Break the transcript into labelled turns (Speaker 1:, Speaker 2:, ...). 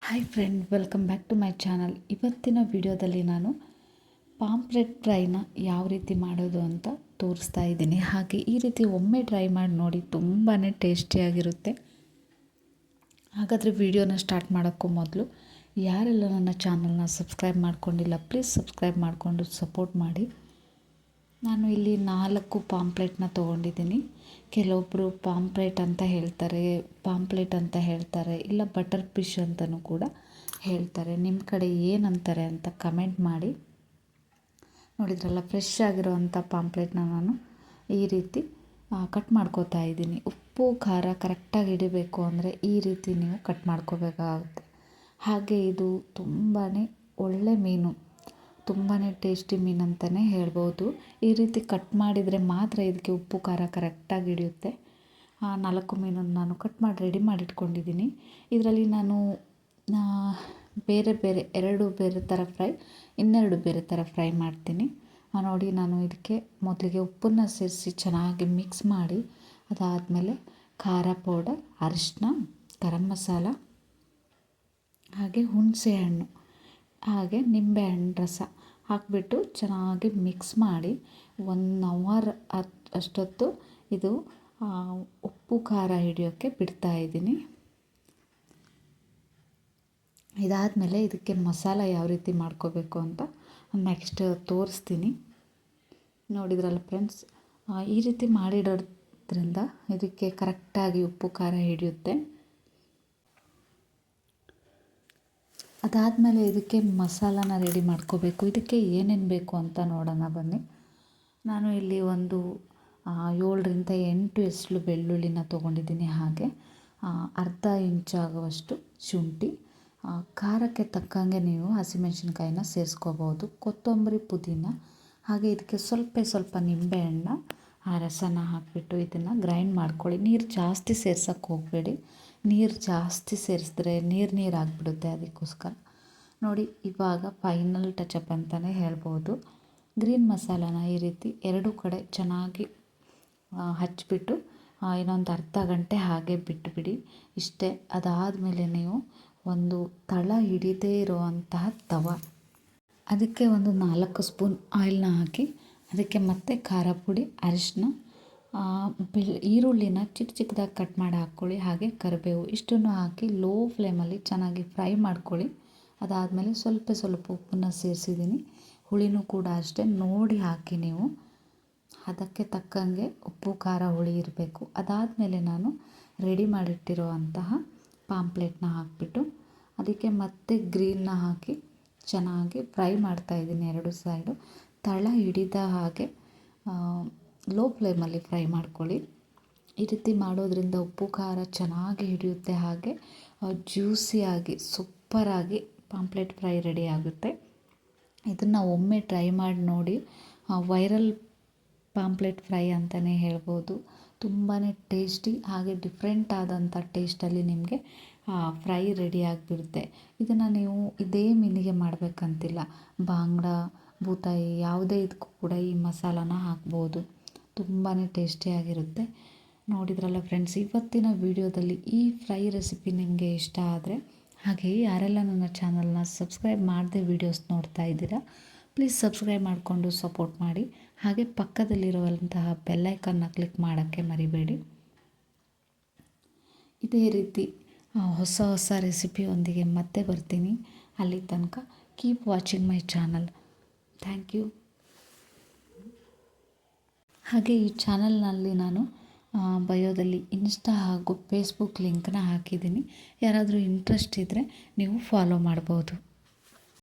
Speaker 1: Hi friend, welcome back to my channel. ಇವತ್ತಿನ ವಿಡಿಯೋದಲ್ಲಿ ನಾನು ಪಾಂಪ್ಲೆಟ್ ಫ್ರೈನ ಯಾವ ರೀತಿ ಮಾಡೋದು ಅಂತ ತೋರಿಸ್ತಾ ಇದ್ದೀನಿ. ಹಾಗೆ ಈ ರೀತಿ ಒಮ್ಮೆ ಟ್ರೈ ಮಾಡಿ ನೋಡಿ, ತುಂಬಾ ಟೇಸ್ಟಿಯಾಗಿರುತ್ತೆ. ಹಾಗಾದರೆ ವಿಡಿಯೋನ ಸ್ಟಾರ್ಟ್ ಮಾಡೋಕ್ಕೂ ಮೊದಲು ಯಾರೆಲ್ಲ ನನ್ನ ಚಾನಲ್ನ ಸಬ್ಸ್ಕ್ರೈಬ್ ಮಾಡ್ಕೊಂಡಿಲ್ಲ, ಪ್ಲೀಸ್ ಸಬ್ಸ್ಕ್ರೈಬ್ ಮಾಡಿಕೊಂಡು ಸಪೋರ್ಟ್ ಮಾಡಿ. ನಾನು ಇಲ್ಲಿ 4 ಪಾಂಪ್ಲೆಟ್ನ ತೊಗೊಂಡಿದ್ದೀನಿ. ಕೆಲವೊಬ್ಬರು ಪಾಂಪ್ಲೆಟ್ ಅಂತ ಹೇಳ್ತಾರೆ, ಇಲ್ಲ ಬಟರ್ ಫಿಶ್ ಅಂತಲೂ ಕೂಡ ಹೇಳ್ತಾರೆ. ನಿಮ್ಮ ಕಡೆ ಏನಂತಾರೆ ಅಂತ ಕಮೆಂಟ್ ಮಾಡಿ. ನೋಡಿದ್ರಲ್ಲ, ಫ್ರೆಶ್ ಆಗಿರೋವಂಥ ಪಾಂಪ್ಲೆಟ್ನ ನಾನು ಈ ರೀತಿ ಕಟ್ ಮಾಡ್ಕೋತಾ ಇದ್ದೀನಿ. ಉಪ್ಪು ಖಾರ ಕರೆಕ್ಟಾಗಿ ಹಿಡಿಬೇಕು ಅಂದರೆ ಈ ರೀತಿ ನೀವು ಕಟ್ ಮಾಡ್ಕೋಬೇಕಾಗುತ್ತೆ. ಹಾಗೆ ಇದು ತುಂಬಾ ಒಳ್ಳೆ ಮೀನು, ತುಂಬಾ ಟೇಸ್ಟಿ ಮೀನು ಅಂತಲೇ ಹೇಳ್ಬೋದು. ಈ ರೀತಿ ಕಟ್ ಮಾಡಿದರೆ ಮಾತ್ರ ಇದಕ್ಕೆ ಉಪ್ಪು ಖಾರ ಕರೆಕ್ಟಾಗಿ ಹಿಡಿಯುತ್ತೆ. 4 ಮೀನನ್ನು ನಾನು ಕಟ್ ಮಾಡಿ ರೆಡಿ ಮಾಡಿಟ್ಕೊಂಡಿದ್ದೀನಿ. ಇದರಲ್ಲಿ ನಾನು ಬೇರೆ 2 ಬೇರೆ ಥರ ಫ್ರೈ, 2 ಬೇರೆ ಥರ ಫ್ರೈ ಮಾಡ್ತೀನಿ. ನೋಡಿ, ನಾನು ಇದಕ್ಕೆ ಮೊದಲಿಗೆ ಉಪ್ಪನ್ನು ಸೇರಿಸಿ ಚೆನ್ನಾಗಿ ಮಿಕ್ಸ್ ಮಾಡಿ, ಅದಾದಮೇಲೆ ಖಾರ ಪೌಡರ್, ಅರಿಶಿನ, ಗರಂ ಮಸಾಲ, ಹಾಗೆ ಹುಣಸೆ ಹಣ್ಣು, ಹಾಗೆ ನಿಂಬೆಹಣ್ಣು ರಸ ಹಾಕಿಬಿಟ್ಟು ಚೆನ್ನಾಗಿ ಮಿಕ್ಸ್ ಮಾಡಿ 1 ಅವರ್ ಅಷ್ಟೊತ್ತು ಇದು ಉಪ್ಪು ಖಾರ ಹಿಡಿಯೋಕ್ಕೆ ಬಿಡ್ತಾ ಇದ್ದೀನಿ. ಇದಾದಮೇಲೆ ಇದಕ್ಕೆ ಮಸಾಲ ಯಾವ ರೀತಿ ಮಾಡ್ಕೋಬೇಕು ಅಂತ ನೆಕ್ಸ್ಟ್ ತೋರಿಸ್ತೀನಿ. ನೋಡಿದ್ರಲ್ಲ ಫ್ರೆಂಡ್ಸ್, ಈ ರೀತಿ ಮಾಡಿಡೋದ್ರಿಂದ ಇದಕ್ಕೆ ಕರೆಕ್ಟಾಗಿ ಉಪ್ಪು ಖಾರ ಹಿಡಿಯುತ್ತೆ. ಅದಾದಮೇಲೆ ಇದಕ್ಕೆ ಮಸಾಲಾನ ರೆಡಿ ಮಾಡ್ಕೋಬೇಕು. ಇದಕ್ಕೆ ಏನೇನು ಬೇಕು ಅಂತ ನೋಡೋಣ ಬನ್ನಿ. ನಾನು ಇಲ್ಲಿ ಒಂದು 7ರಿಂದ 8 ಎಸಳು ಬೆಳ್ಳುಳ್ಳಿನ ತೊಗೊಂಡಿದ್ದೀನಿ. ಹಾಗೆ ಅರ್ಧ ಇಂಚಾಗುವಷ್ಟು ಶುಂಠಿ, ಖಾರಕ್ಕೆ ತಕ್ಕಂಗೆ ನೀವು ಹಸಿಮೆಣಸಿನ್ಕಾಯಿನ ಸೇರಿಸ್ಕೋಬೋದು, ಕೊತ್ತಂಬರಿ, ಪುದೀನ, ಹಾಗೆ ಇದಕ್ಕೆ ಸ್ವಲ್ಪ ನಿಂಬೆಹಣ್ಣ ರಸನ ಹಾಕಿಬಿಟ್ಟು ಇದನ್ನು ಗ್ರೈಂಡ್ ಮಾಡ್ಕೊಳ್ಳಿ. ನೀರು ಜಾಸ್ತಿ ಸೇರ್ಸೋಕ್ಕೆ ಹೋಗಬೇಡಿ. ನೀರು ಜಾಸ್ತಿ ಸೇರಿಸಿದ್ರೆ ನೀರು ಆಗಿಬಿಡುತ್ತೆ. ಅದಕ್ಕೋಸ್ಕರ ನೋಡಿ, ಇವಾಗ ಫೈನಲ್ ಟಚಪ್ ಅಂತಲೇ ಹೇಳ್ಬೋದು. ಗ್ರೀನ್ ಮಸಾಲಾನ ಈ ರೀತಿ 2 ಕಡೆ ಚೆನ್ನಾಗಿ ಹಚ್ಚಿಬಿಟ್ಟು ಇನ್ನೊಂದು ಅರ್ಧ ಗಂಟೆ ಹಾಗೆ ಬಿಟ್ಟುಬಿಡಿ. ಇಷ್ಟೇ. ಅದಾದಮೇಲೆ ನೀವು ಒಂದು ತಳ ಹಿಡಿದೇ ಇರುವಂತಹ ಅದಕ್ಕೆ ಒಂದು 4 ಸ್ಪೂನ್ ಆಯಿಲ್ನ ಹಾಕಿ, ಅದಕ್ಕೆ ಮತ್ತೆ ಖಾರ ಪುಡಿ, ಅರಿಶಿನ, ಈರುಳ್ಳಿನ ಚಿಕ್ಕದಾಗಿ ಕಟ್ ಮಾಡಿ ಹಾಕ್ಕೊಳ್ಳಿ. ಹಾಗೆ ಕರಿಬೇವು, ಇಷ್ಟನ್ನು ಹಾಕಿ ಲೋ ಫ್ಲೇಮಲ್ಲಿ ಚೆನ್ನಾಗಿ ಫ್ರೈ ಮಾಡ್ಕೊಳ್ಳಿ. ಅದಾದಮೇಲೆ ಸ್ವಲ್ಪ ಉಪ್ಪನ್ನು ಸೇರಿಸಿದ್ದೀನಿ. ಹುಳಿನೂ ಕೂಡ ಅಷ್ಟೇ ನೋಡಿ ಹಾಕಿ ನೀವು. ಅದಕ್ಕೆ ತಕ್ಕಂಗೆ ಉಪ್ಪು ಖಾರ ಹುಳಿ ಇರಬೇಕು. ಅದಾದಮೇಲೆ ನಾನು ರೆಡಿ ಮಾಡಿಟ್ಟಿರುವಂತಹ ಪಾಂಪ್ಲೆಟ್ನ ಹಾಕಿಬಿಟ್ಟು ಅದಕ್ಕೆ ಮತ್ತೆ ಗ್ರೀನ್ನ ಹಾಕಿ ಚೆನ್ನಾಗಿ ಫ್ರೈ ಮಾಡ್ತಾಯಿದ್ದೀನಿ. 2 ಸೈಡು ತಳ ಹಿಡಿದ ಹಾಗೆ ಲೋ ಫ್ಲೇಮಲ್ಲಿ ಫ್ರೈ ಮಾಡ್ಕೊಳ್ಳಿ. ಈ ರೀತಿ ಮಾಡೋದ್ರಿಂದ ಉಪ್ಪು ಖಾರ ಚೆನ್ನಾಗಿ ಹಿಡಿಯುತ್ತೆ. ಹಾಗೆ ಜ್ಯೂಸಿಯಾಗಿ ಸೂಪರಾಗಿ ಪಾಂಪ್ಲೆಟ್ ಫ್ರೈ ರೆಡಿ ಆಗುತ್ತೆ. ಇದನ್ನು ಒಮ್ಮೆ ಟ್ರೈ ಮಾಡಿ ನೋಡಿ. ವೈರಲ್ ಪಾಂಪ್ಲೆಟ್ ಫ್ರೈ ಅಂತಲೇ ಹೇಳ್ಬೋದು. ತುಂಬಾ ಟೇಸ್ಟಿ, ಹಾಗೆ ಡಿಫ್ರೆಂಟ್ ಆದಂಥ ಟೇಸ್ಟಲ್ಲಿ ನಿಮಗೆ ಫ್ರೈ ರೆಡಿ ಆಗಿಬಿಡುತ್ತೆ. ಇದನ್ನು ನೀವು ಇದೇ ಮೀನಿಗೆ ಮಾಡಬೇಕಂತಿಲ್ಲ. ಬಾಂಗ್ಡಾ, ಬೂತಾಯಿ ಯಾವುದೇ ಇದಕ್ಕೂ ಕೂಡ ಈ ಮಸಾಲಾನ ಹಾಕ್ಬೋದು. ತುಂಬಾ ಟೇಸ್ಟಿಯಾಗಿರುತ್ತೆ. ನೋಡಿದ್ರಲ್ಲ ಫ್ರೆಂಡ್ಸ್, ಇವತ್ತಿನ ವಿಡಿಯೋದಲ್ಲಿ ಈ ಫ್ರೈ ರೆಸಿಪಿ ನಿಮಗೆ ಇಷ್ಟ ಆದರೆ, ಹಾಗೆ ಯಾರೆಲ್ಲ ನನ್ನ ಚಾನಲ್ನ ಸಬ್ಸ್ಕ್ರೈಬ್ ಮಾಡದೆ ವೀಡಿಯೋಸ್ ನೋಡ್ತಾ ಇದ್ದೀರಾ, ಪ್ಲೀಸ್ ಸಬ್ಸ್ಕ್ರೈಬ್ ಮಾಡಿಕೊಂಡು ಸಪೋರ್ಟ್ ಮಾಡಿ. ಹಾಗೆ ಪಕ್ಕದಲ್ಲಿರುವಂತಹ ಬೆಲ್ಲೈಕನ್ನ ಕ್ಲಿಕ್ ಮಾಡೋಕ್ಕೆ ಮರಿಬೇಡಿ. ಇದೇ ರೀತಿ ಹೊಸ ರೆಸಿಪಿಯೊಂದಿಗೆ ಮತ್ತೆ ಬರ್ತೀನಿ. ಅಲ್ಲಿ ತನಕ keep watching my channel. Thank you. ಹಾಗೆ ಈ ಚಾನಲ್ನಲ್ಲಿ ನಾನು ಬಯೋದಲ್ಲಿ ಇನ್ಸ್ಟಾ ಹಾಗೂ ಫೇಸ್ಬುಕ್ ಲಿಂಕ್ನ ಹಾಕಿದ್ದೀನಿ. ಯಾರಾದರೂ ಇಂಟ್ರೆಸ್ಟ್ ಇದ್ದರೆ ನೀವು ಫಾಲೋ ಮಾಡ್ಬೋದು.